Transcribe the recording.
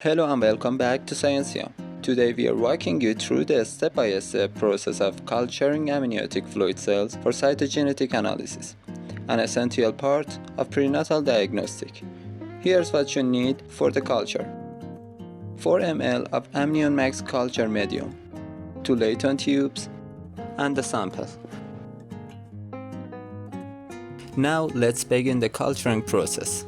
Hello and welcome back to Sciencia. Today we are walking you through the step-by-step process of culturing amniotic fluid cells for cytogenetic analysis, an essential part of prenatal diagnostic. Here's what you need for the culture: 4 ml of amnion max culture medium, 2 Layton tubes, and the sample. Now let's begin the culturing process.